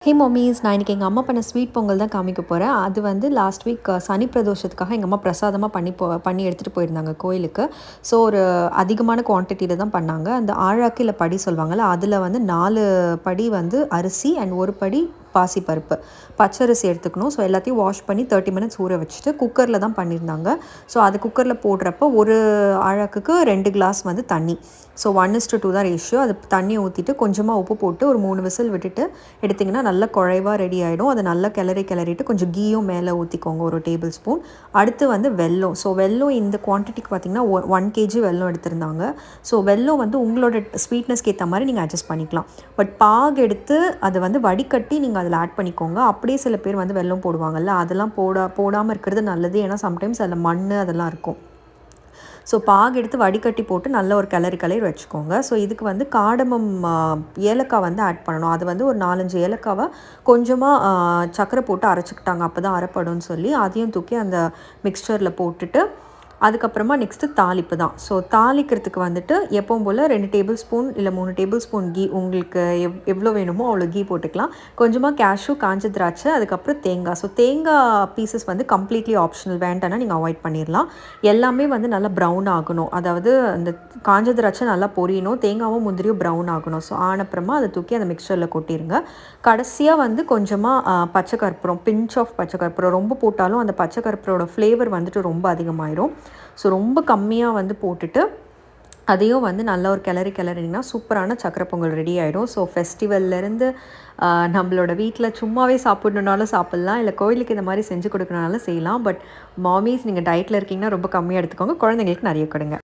ஹே mummy's, நான் இன்றைக்கி எங்கள் அம்மா பண்ண ஸ்வீட் பொங்கல் தான் காமிக்க போகிறேன். அது வந்து லாஸ்ட் வீக் சனி பிரதோஷத்துக்காக எங்கள் அம்மா பிரசாதமாக பண்ணி எடுத்துகிட்டு போயிருந்தாங்க கோயிலுக்கு. ஸோ ஒரு அதிகமான குவான்டிட்டியில் தான் பண்ணாங்க. அந்த ஆழாக்கு இல்லை படி சொல்லுவாங்கள்ல, அதில் வந்து 4 படி வந்து அரிசி அண்ட் 1 படி பாசிப்பருப்பு, பச்சரிசி எடுத்துக்கணும். ஸோ எல்லாத்தையும் வாஷ் பண்ணி 30 மினிட்ஸ் ஊற வச்சுட்டு குக்கரில் தான் பண்ணியிருந்தாங்க. ஸோ அது குக்கரில் போடுறப்போ ஒரு ஆழாக்குக்கு 2 கிளாஸ் வந்து தண்ணி. ஸோ 1:2 தான் ரேஷியோ. அது தண்ணியை ஊற்றிட்டு கொஞ்சமாக உப்பு போட்டு ஒரு 3 விசில் விட்டுட்டு எடுத்திங்கன்னா நல்லா குழைவாக ரெடி ஆகிடும். அதை நல்லா கிளறிட்டு கொஞ்சம் கீயும் மேலே ஊற்றிக்கோங்க, 1 டேபிள் ஸ்பூன். அடுத்து வந்து வெல்லம். ஸோ வெல்லம் இந்த குவான்டிட்டிக்கு பார்த்திங்கன்னா 1 கேஜி வெல்லம் எடுத்திருந்தாங்க. ஸோ வெல்லம் வந்து உங்களோட ஸ்வீட்னஸ்க்கு ஏற்ற மாதிரி நீங்கள் அட்ஜஸ்ட் பண்ணிக்கலாம். பட் பாகு எடுத்து அதை வந்து வடிகட்டி நீங்கள் அதில் ஆட் பண்ணிக்கோங்க. அப்படியே சில பேர் வந்து வெல்லம் போடுவாங்கள்ல, அதெல்லாம் போடாமல் இருக்கிறது நல்லது. ஏன்னா சம்டைம்ஸ் அதில் மண் அதெல்லாம் இருக்கும். ஸோ பாகு எடுத்து வடிகட்டி போட்டு நல்ல ஒரு கிளறி வச்சுக்கோங்க. ஸோ இதுக்கு வந்து காடமம் ஏலக்காய் வந்து ஆட் பண்ணணும். அது வந்து ஒரு 4-5 ஏலக்காவை கொஞ்சமாக சர்க்கரை போட்டு அரைச்சிக்கிட்டாங்க, அப்போ தான் அரைப்படும்னு சொல்லி அதையும் தூக்கி அந்த மிக்சரில் போட்டுட்டு அதுக்கப்புறமா நெக்ஸ்ட்டு தாளிப்பு தான். ஸோ தாளிக்கிறதுக்கு வந்துட்டு எப்பவும் போல் 2 டேபிள் ஸ்பூன் இல்லை 3 டேபிள் ஸ்பூன் கீ, உங்களுக்கு எவ்வளோ வேணுமோ அவ்வளோ கீ போட்டுக்கலாம். கொஞ்சமாக கேஷ்யூ, காஞ்ச திராட்சை, அதுக்கப்புறம் தேங்காய். ஸோ தேங்காய் பீசஸ் வந்து கம்ப்ளீட்லி ஆப்ஷனல், வேண்டாம்னா நீங்கள் அவாய்ட் பண்ணிடலாம். எல்லாமே வந்து நல்லா ப்ரௌன் ஆகணும். அதாவது அந்த காஞ்ச திராட்சை நல்லா பொரியணும், தேங்காவும் முந்திரியும் ப்ரௌன் ஆகணும். ஸோ ஆனப்புறமா அதை தூக்கி அந்த மிக்சரில் கொட்டிடுங்க. கடைசியாக வந்து கொஞ்சமாக பச்சை கற்பூரம், பிஞ்ச் ஆஃப் பச்சை கற்பூரம். ரொம்ப போட்டாலும் அந்த பச்சை கற்பூரோட ஃப்ளேவர் வந்துட்டு ரொம்ப அதிகமாயிடும். ஸோ ரொம்ப கம்மியாக வந்து போட்டுட்டு அதையும் வந்து நல்ல ஒரு கிளறிங்கன்னா சூப்பரான சக்கரை பொங்கல் ரெடி ஆகிடும். ஸோ ஃபெஸ்டிவல்லேருந்து நம்மளோட வீட்டில் சும்மாவே சாப்பிட்ணுன்னாலும் சாப்பிட்லாம், இல்லை கோயிலுக்கு இந்த மாதிரி செஞ்சு கொடுக்கணுனாலும் செய்யலாம். பட் மாமிஸ், நீங்கள் டயட்டில் இருக்கீங்கன்னா ரொம்ப கம்மியாக எடுத்துக்கோங்க, குழந்தைங்களுக்கு நிறைய கொடுங்க.